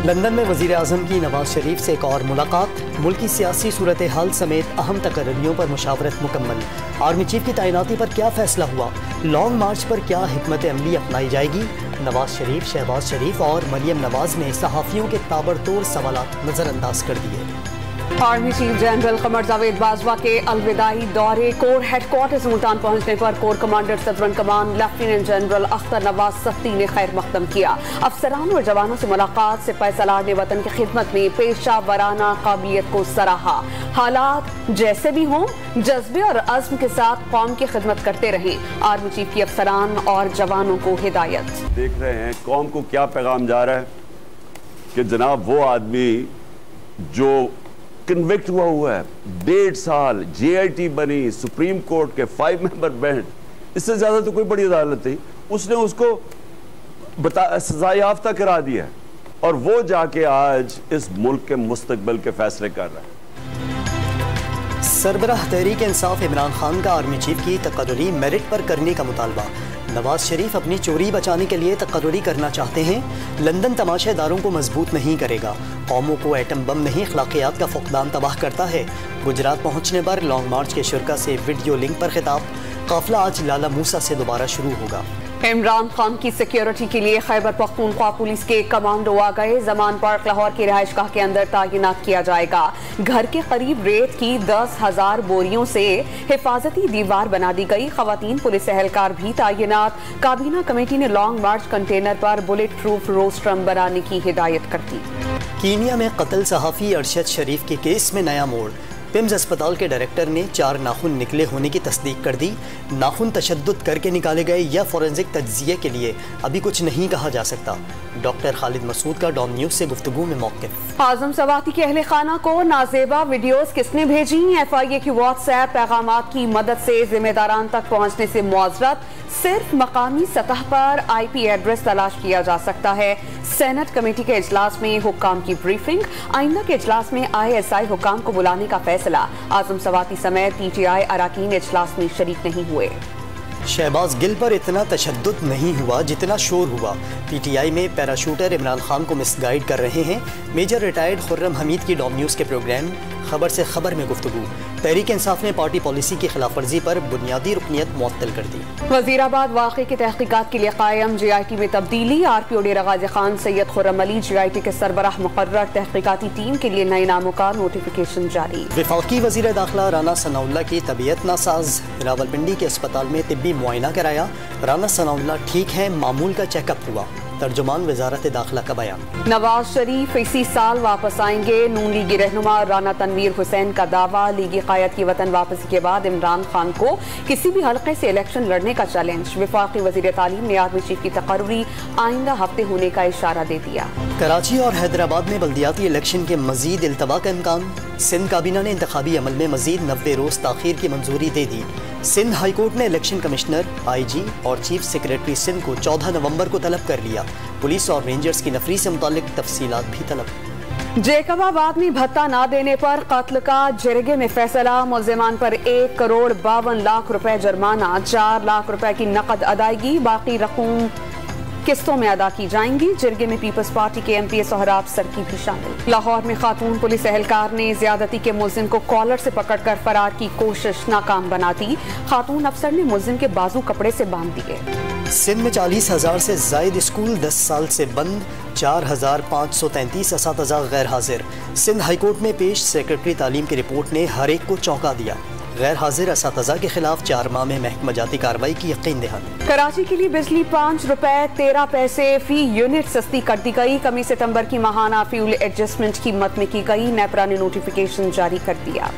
London में वज़ीर आज़म की नवाज शरीफ से एक और मुलाकात। मुल्की सियासी सूरत हाल समेत अहम तकर्रियों पर मुशावरत मुकम्मल। आर्मी चीफ की तैनाती पर क्या फैसला हुआ? लॉन्ग मार्च पर क्या हिकमत अमली अपनाई जाएगी? नवाज शरीफ, शहबाज शरीफ और मरियम नवाज ने सहाफ़ियों के ताबड़तोड़ सवालात नज़रअंदाज कर दिए। Army chief general Qamar Javed Bajwa के अलविदाई दौरे। कोर हेडक्वार्टर्स मुल्तान पहुंचने पर कोर कमांडर सदरन कमान लेफ्टिनेंट जनरल अख्तर नवाज सख्ती ने खैर मकदम किया। अफसरान और जवानों से मुलाकात से फैसला ने वतन की खिदमत में पेशा वराना काबिलियत को सराहा। हालात जैसे भी हों, जज्बे और अज़्म के साथ कौम की खिदमत करते रहें। आर्मी चीफ की अफसरान और जवानों को हिदायत। देख रहे हैं कौम को क्या पैगाम जा रहा है कि जनाब वो आदमी जो कन्विक्ट हुआ है, 1.5 साल JIT बनी, सुप्रीम कोर्ट के 5 मेंबर बेंच, इससे ज्यादा तो कोई बड़ी अदालत थी, उसने उसको सजा याफ्ता करा दिया है और वो जाके आज इस मुल्क के मुस्तकबिल के फैसले कर रहा है। सरबराह तहरीक इंसाफ इमरान खान का आर्मी चीफ की तकर्री मेरिट पर करने का मुतालबा। नवाज शरीफ अपनी चोरी बचाने के लिए तकर्री करना चाहते हैं। लंदन तमाशेदारों को मजबूत नहीं करेगा, कौमों को एटम बम नहीं अखलाकियात का फुकदान तबाह करता है। गुजरात पहुंचने पर लॉन्ग मार्च के शुरा से वीडियो लिंक पर खिताब। काफिला आज लाला मूसा से दोबारा शुरू होगा। इमरान खान की सिक्योरिटी के लिए खैबर पख्तूनख्वा पुलिस के कमांडो आ गए। जमान पार्क लाहौर की रिहाइशगाह के अंदर तैनात किया जाएगा। घर के करीब रेत की 10,000 बोरियों से हिफाजती दीवार बना दी गई। खवातीन पुलिस एहलकार भी तैनात। काबीना कमेटी ने लॉन्ग मार्च कंटेनर पर बुलेट प्रूफ रोस्ट्रम बनाने की हिदायत कर दी। कीनिया में कत्ल सहाफ़ी अरशद शरीफ के केस में नया मोड़। पिम्स अस्पताल के डायरेक्टर ने 4 नाखून निकले होने की तस्दीक कर दी। नाखून तशद्दुद करके निकाले गए या फोरेंसिक तज्जिये के लिए अभी कुछ नहीं कहा जा सकता। डॉक्टर खालिद मसूद का डॉन न्यूज से गुफ्तगू में मौक़िफ़। आज़म सवाती के अहले खाना को नाजेबा वीडियोस किसने भेजी? FIA की व्हाट्सएप पैगामात की मदद से जिम्मेदारान तक पहुँचने से मुआज़रत। सिर्फ मकामी सतह पर IP एड्रेस तलाश किया जा सकता है। सेनेट कमेटी के इजलास में हुक्काम की ब्रीफिंग। आइंदा के इजलास में ISI हुक्काम को बुलाने का फैसला। आज़म सवाती समेत PTI अराकीन इजलास में शरीक नहीं हुए। शहबाज गिल पर इतना तशद्दुद नहीं हुआ जितना शोर हुआ। PTI में पैराशूटर इमरान खान को मिसगाइड कर रहे हैं। मेजर रिटायर्ड खुर्रम हमीद की डॉम न्यूज़ के प्रोग्राम खबर से खबर में गुफ्तगू। तहरीक इंसाफ ने पार्टी पॉलिसी की खिलाफवर्जी पर बुनियादी रुकनियत मुअत्तल कर दी। वजीराबाद वाक़े की तहकीकात के लिए कायम JIT में तब्दीली। RPO डेरा गाजी खान सैयद खुर्रम अली JIT के सरबराह मुकर्रर। तहकीकाती टीम के लिए नए नामों का नोटिफिकेशन जारी। वफाकी वज़ीर दाखिला राना सनाउल्लाह की तबीयत नासाज। रावलपिंडी के अस्पताल में तिब्बी मुआयना कराया। राना सनाउल्लाह ठीक हैं, मामूल का चेकअप हुआ। तर्जुमान वजारत दाखिला का बयान। नवाज शरीफ इसी साल वापस आएंगे। नून लीगी रहनुमा राना तनवीर हुसैन का दावा। लीगी कायद की वतन वापसी के बाद इमरान खान को किसी भी हल्के से इलेक्शन लड़ने का चैलेंज। वफाकी वजीर तालीम ने आर्मी चीफ की तकर्री आइंदा हफ्ते होने का इशारा दे दिया। कराची और हैदराबाद में बल्दियाती इलेक्शन के मजीद इल्तवा का इम्कान। सिंध काबीना ने इंतखाबी अमल में मजीद 90 रोज ताखीर की मंजूरी दे दी। सिंध हाईकोर्ट ने इलेक्शन कमिश्नर, IG और चीफ सेक्रेटरी सिंध को 14 नवंबर को तलब कर लिया। पुलिस और रेंजर्स की नफरी से मुतालिक तफसीलात भी तलब। जेकबाबाद में भत्ता न देने पर कत्ल का जिरगे में फैसला। मुल्जिमान पर 1 करोड़ 52 लाख रुपए जुर्माना, 4 लाख रुपए की नकद अदायगी, बाकी रकूम किस्तों में अदा की जाएंगी। जिरगे में पीपल्स पार्टी के MP सोहराब सरकी भी शामिल। लाहौर में खातून पुलिस एहलकार ने ज्यादती के मुल्जिम को कॉलर से पकड़कर फरार की कोशिश नाकाम बना दी। खातून अफसर ने मुल्जिम के बाजू कपड़े से बांध दिए। सिंध में 40,000 से जायद स्कूल 10 साल से बंद। 4,533 असातिज़ा गैर हाजिर। सिंध हाईकोर्ट में पेश सेक्रेटरी तालीम की रिपोर्ट ने हर एक को चौंका दिया। गैर हाजिर असातिज़ा के खिलाफ 4 माह में महकमा जाती कार्रवाई की यकीन दहानी। कराची के लिए बिजली 5 रुपए 13 पैसे फी यूनिट सस्ती कर दी गई। कमी सितंबर की माहाना फ्यूल एडजस्टमेंट कीमत में की गई। नेपरा ने नोटिफिकेशन जारी कर दिया।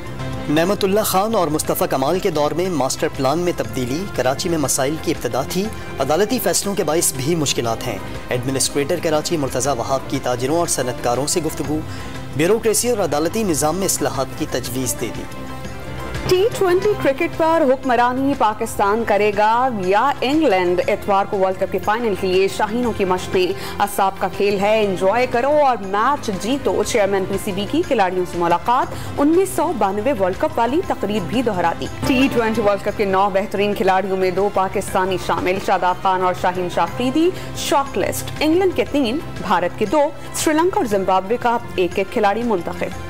नेमतुल्लाह खान और मुस्तफ़ा कमाल के दौर में मास्टर प्लान में तब्दीली। कराची में मसाइल की इब्तदा थी। अदालती फैसलों के बाइस भी मुश्किलात हैं। एडमिनिस्ट्रेटर कराची मुर्तज़ा वहाब की ताजिरों और सनतकारों से गुफ्तगू। ब्यूरोक्रेसी और अदालती निज़ाम में इस्लाहात की तजवीज़ दे दी। T20 क्रिकेट पर हुक्मरानी पाकिस्तान करेगा या इंग्लैंड? इतवार को वर्ल्ड कप के फाइनल के लिए शाहीनों की मशक़ें। असाब का खेल है, एंजॉय करो और मैच जीतो। चेयरमैन PCB की खिलाड़ियों से मुलाकात। 1992 वर्ल्ड कप वाली तकरीर भी दोहरा दी। T20 वर्ल्ड कप के 9 बेहतरीन खिलाड़ियों में 2 पाकिस्तानी शामिल, शादाब खान और शाहीन शाह अफरीदी। शॉर्टलिस्ट: इंग्लैंड के 3, भारत के 2, श्रीलंका और जिम्बाब्वे का 1-1 खिलाड़ी मुंतखब।